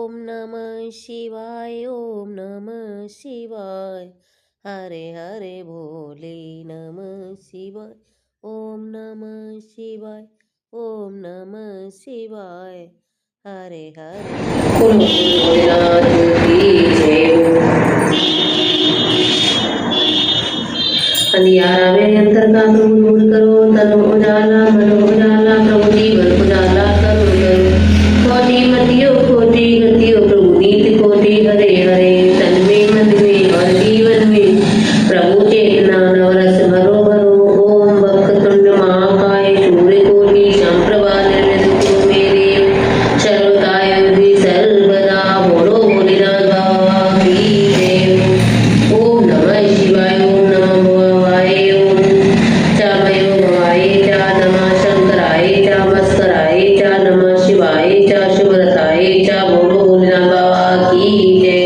ओम नमः शिवाय, ओम नमः शिवाय। हरे हरे भोले नमः शिवाय, ओम नमः शिवाय, ओम नमः शिवाय। हरे हरे भोलेनाथ की जय। अंधियारा में अंतर का प्रभु दूर करो, तनु उजाला मनो उजाला, प्रभु जीवन उजाला करो करो। कोटि मतियो कोटि गतियो, प्रभु नीति कोटि हरे हरे। तन में मन में और जीवन में प्रभु चेतना नवरस भरो भरो। ओम वक्रतुंड महाकाय सूर्यकोटि समप्रभा निर्विघ्नं मे देव सर्वकार्येषु सर्वदा। बोलो भोलेनाथ बाबा की जय। ओम नमः शिवाय, ओम नमः भवाय, ओम चामय भवाय च, नमः शंकराय च, मस्कराय च, नमः शिवाय च, शुभरताय च। बोलो भोलेनाथ बाबा की जय।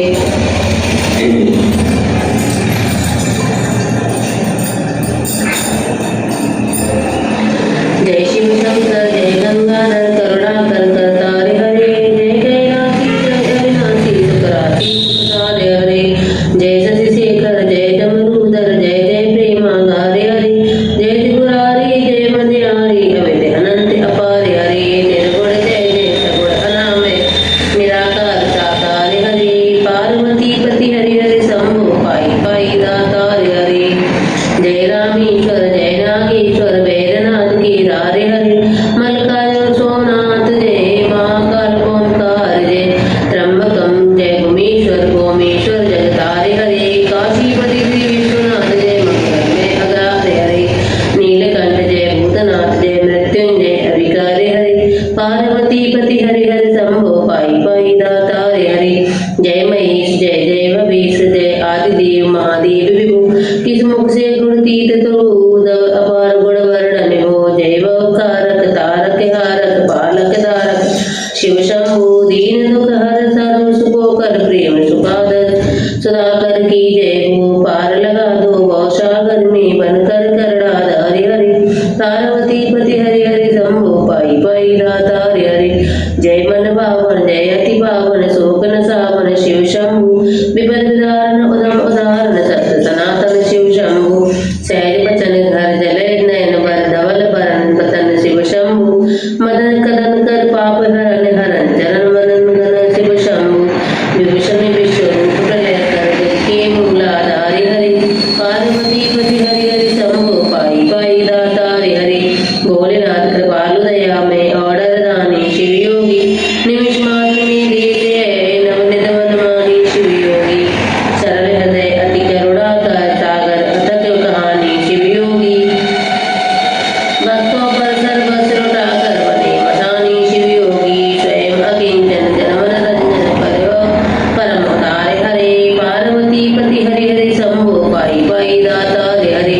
जय शिव शंकर जय गंगाधर करुणाकर करतारे हरे। जय कैलासी जय अविनाशी सुकराती हरे हरे। जय शशिशेखर जय डमरूधर जय जय प्रेमा हरे हरे। जय त्रिपुरारी जय मधियारी अविद्य अनंत अपारे हरे। निर्गुण जय जय सगुण अनामय निराकार साकार हरे। पार्वती पति हरि हरि शंभो पाई पाई दातार हरे। जय रामेश्वर जय नागेश्वर वैद्यनाथ केदारे हरे। मल्लिकार्जुन सोमनाथ जय महाकाल ओंकार जय। त्र्यंबकम जय भूमेश्वर भोमेश्वर जगतारे हरे। काशीपति श्री विश्वनाथ जय मंगल में अगाधे हरे। नीलकंठ जय भूतनाथ जय मृत्युंजय अभिकारे हरे। पार्वती पति हरि हरि शंभो पाई पाई दातारे हरे। जय महेश जय जय भवेश जय आदिदेव महादेव विभु। किस मुख से गुणतीत तुरु दव अपार गुण वर्णन हो। जय वकारक तारक हारक बालक धारक शिव शंभु। दीन दुख हर सर्व सुखो कर प्रेम सुखादर। सुधाकर की जय हो। पार लगा दो गौसागर में बनकर करड़ा हरि हरि। पार्वती पति हरि हरि शंभो पाई पाई दातार हरि। जय मन भावन जय अति पावन शोक न सावन शिव शंभु। विपद विदारण उदम उदाहरण सत्य सनातन शिव शंभु। सहज बचन घर जलय नयन वर धवल बरन पतन शिव शंभु। मदन कदन कर पाप हरन हरन चरण वरन गण शिव शंभु। विभूषण विश्वरूप प्रलय कर जग के मूलाधारी हरि। पार्वती पति हरि हरि शंभो पाई पाई दातारे हरि। भोलेनाथ कृपालु दया में ऑर्डर दानी शिव योगी। निमिष मात्र में देते हैं नवनिध मनमानी शिव योगी। सरल हृदय अति करुणा कर सागर अतक कहानी शिव योगी। भक्तों पर सर्वस्व लुटा कर बने मसानी शिव योगी। स्वयं अकिंचन जनमन रंजन परम उदारे हरे। पार्वती पति हरि हरि शंभो पाई पाई दातारे हरे।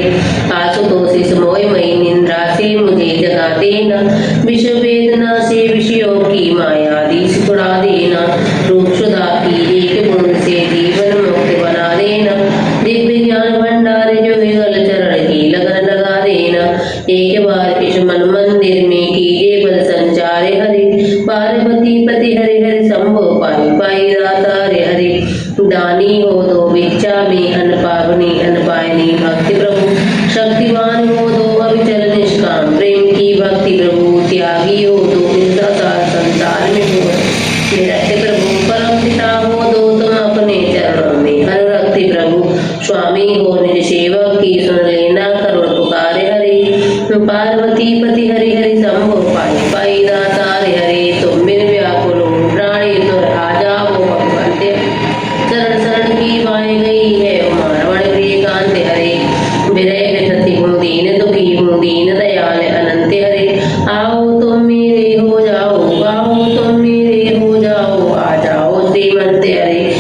आशुतोष मोह मई निंद्रा से मुझे जगा देना। विश्व वेदना से विषयों की माया दीस छुड़ा देना। रूप सुधा की एक बूंद से जीवन मुक्त बना देना। दिव्य ज्ञान भंडार जो विगल चरण की लगन लगा देना। एक बार इस मन मंदिर में कीजिए बल संचारे हरि। पार्वती पति हरि हरि शंभो पाई पाई दातारे हरि। दानी हो दो भिक्षा में अन्न पावनी अन्न पायनी भक्ति प्रभु। शक्तिवान हो दो अविचल निष्काम प्रेम की भक्ति प्रभु। त्यागी हो दो निस्तार संसार में हो निरक्ति प्रभु। परम पिता हो दो तुम अपने चरणों में अनुरक्ति प्रभु। स्वामी हो निज सेवक की सुन लेना करुण पुकारे हरि। पार्वती पति हरि हरि शंभो पाई पाई दातारे हरि। तुम बिन व्याकुल हो प्राणी तुर आ जाओ भगवंते। चरण शरण की बाई गई है मारवण प्रिय कांत हरे। विरय विपत्ति हूँ दीन दुखी हूँ दीन दयाल अनंत हरे। आओ तुम मेरे हो जाओ आओ तुम मेरे हो जाओ आ जाओ श्रीमंत हरे।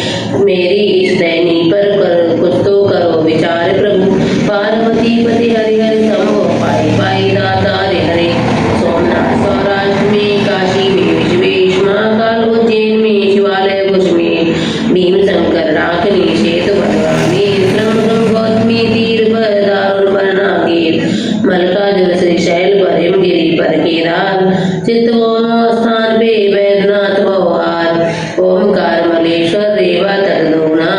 ओंकार मलेश्वर रेवा तदोना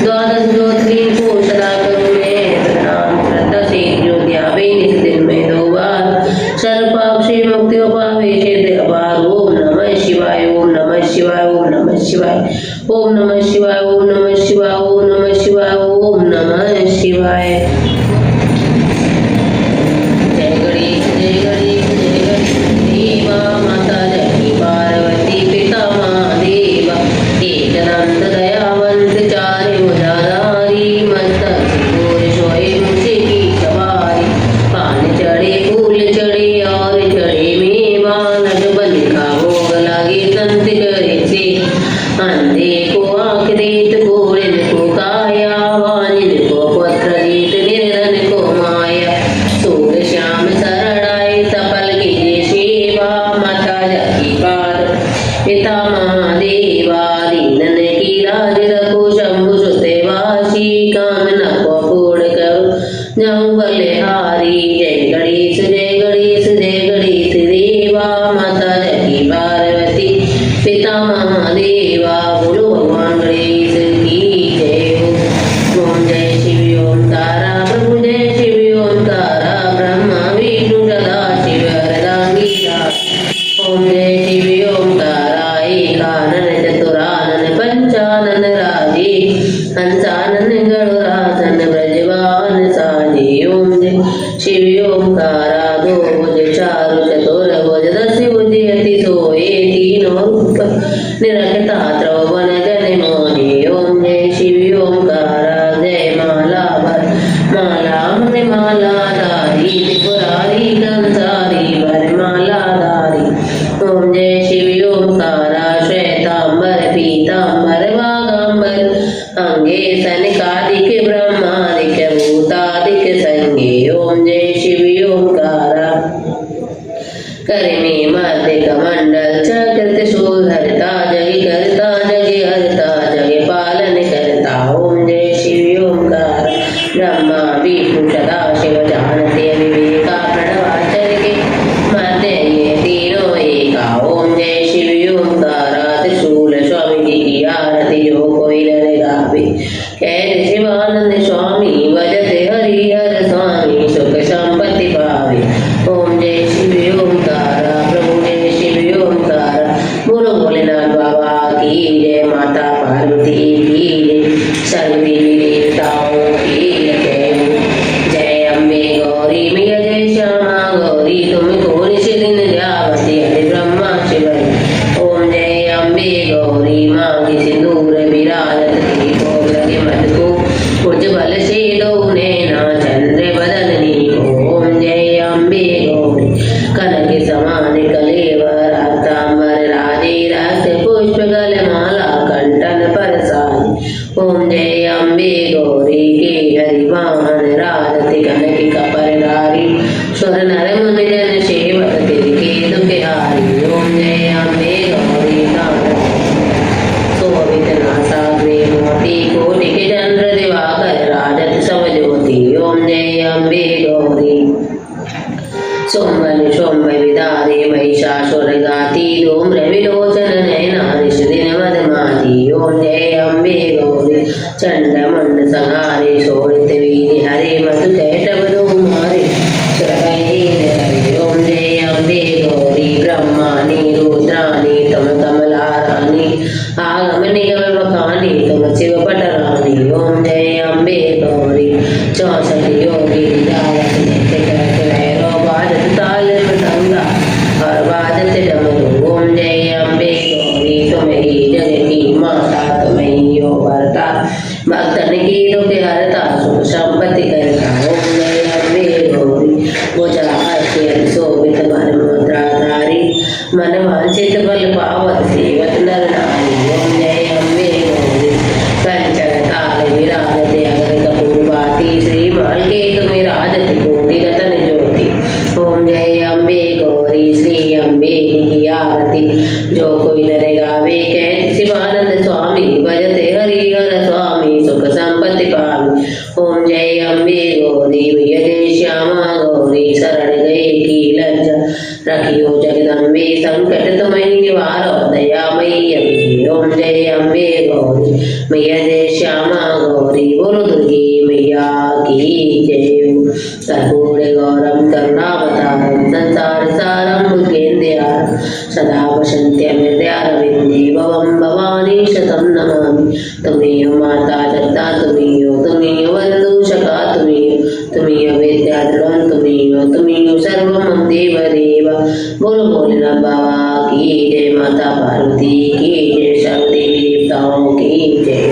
द्वादश ज्योतिर्लिंग को सदा करूं मैं प्रणाम श्रद्धा से जो ध्यावे निज दिन में 2 बार सर्वपाप से मुक्ति पावे क्षेत्र अपार। ओम नमः शिवाय ओम नमः शिवाय ओम नमः शिवाय ओम नमः शिवाय ओम नमः शिवाय ओम नमः शिवाय ओम नमः शिवाय। जय गणेश जय गणेश जय गणेश देवा माता जगती पार्वती पिता महादेवा एकदंत दयावंत चारि भुजाधारी मस्तक सिंदूर सोए मुझे की सवारी पान चढ़े फूल चढ़े और चढ़े मेवा नट बलि का भोग लागे संत करे से अंधे को आँख देत कोड़िन को काया वानिन को पत्र देत निर्धन को माया सूर श्याम शरणाई सफल कीजे सेवा माता जगती पाद पिता महादेवा दीनन की लाज रखो शंभु सुते वासी कामना को पूर्ण करो जाऊं बलिहारी। जय गणेश जय गणेश जय गणेश देवा माता जगती पार्वती पिता महादेवा बोलो भगवान गणेश की जय हो। ओम जय शिव ओंकारा प्रभु जय शिव ओंकारा ब्रह्मा विष्णु सदा शिव हरदांगीरा। ओम जय शिव ओंकारा एकानन चतुरानन पंचानन राजे हंसानन गरुड़ासन ब्रजवान साजे। ओम जय शिव ओंकारा 2 भुज 4 चतुर भुज 10 भुज अति सोए तीनों रूप निरखता त्रिभुवन जन मोहे। ओम जय शिव ओंकारा जय माला भर माला मन माला धारी त्रिपुरारी कंसारी वर माला धारी। ओम जय शिव ओंकारा श्वेतांबर पीतांबर वागांबर अंगे सनकादिक ब्रह्मादिक भूतादिक संगे। ओम जय शिव ओंकारा कर में मध्य कमंडल चक्र त्रिशूल धरता जग करता जग हरता जग पालन करता। ओम जय शिव ओंकार ब्रह्मा विष्णु सदा शिव जानते विवेका प्रणवाचर के मध्य ये तीनों एका। ओम जय शिव ओंकारा त्रिशूल स्वामी जी की आरती जो कोई न गावे कह शिवानंद स्वामी भजते हरिहर स्वामी सुख संपत्ति पावे। ओम जय शिव ओंकारा प्रभु जय शिव ओंकारा बोलो भोलेनाथ बाबा की जय माता पार्वती की जय सभी देवताओं की जय। जय अम्बे गौरी मैया जय श्यामा गौरी तुमको निशि दिन जावती हरि ब्रह्मा शिवरी। ओम जय अम्बे गौरी माँ की सिंदूर विराजत की भोग लगे मत को उज्ज्वल से दो नैना चंद्र बदलनी को। ओम जय अम्बे गौरी कनक समान कलेवर रक्तांबर राजे रक्त पुष्प गल माला कंठन पर साज। ओम जय अम्बे गौरी के हरि वाहन राजति कनक कपरधारी स्वर नर मुनि जन सेवक तिनके दुख हारी। ओम जय अम्बे गौरी शोभित नासाग्रे मोती कोटि के चंद्र दिवाकर राजत सब ज्योति। ओम जय अम्बे गौरी सोमवन सोम विदारे महिषासुर गाती धूम्र विलोचन नयना निश दिन मदमाती। ओम जय अम्बे गौरी चंड मंड संहारे शोभित वीर हरे मधु कैटव मारे सुरगैर। ओम जय अम्बे गौरी ब्रह्मानी रुद्रानी तम कमलारानी आगम निगम बखानी तुम शिव पटरानी। ओम जय अम्बे गौरी 64 योगी गायक नित्य करत भैरव बाजत ताल मृदंगा और बाजत डमरू। ओम जय अम्बे गौरी तुम ही जग की माता तुम ही हो भरता भक्तन की दुख हरता सुख संपत्ति करता। ओम जय अम्बे गौरी भुजा हस्ती शोभित मन मुद्राधारी मन वांछित फल पावत सेवत नर नारी। ओम जय अम्बे गौरी कंचन ताल विराजत अगर कपूर बाती श्री माल के तुम राजत कोटि रतन ज्योति। ओम जय अम्बे गौरी श्री अम्बे की आरती जो कोई नर गावे कहत शिवानंद स्वामी भजते हरिहर स्वामी सुख संपत्ति मैया जय श्यामा गौरी बोलो दुर्गे मैया की जय। कर्पूरे गौरम करुणावतारम संसार सारम भुजगेन्द्रहारम सदा वसन्त्यमृत्यारविन्दे भवं भवानी शतं नमामि। त्वमेव माता जगता त्वमेव बन्धु सखा त्वमेव विद्या द्रवं त्वमेव सर्वं मम देव देव। बोलो भोलेनाथ बाबा की जय, माता पार्वती की जय, सब देवी देवताओं की जय।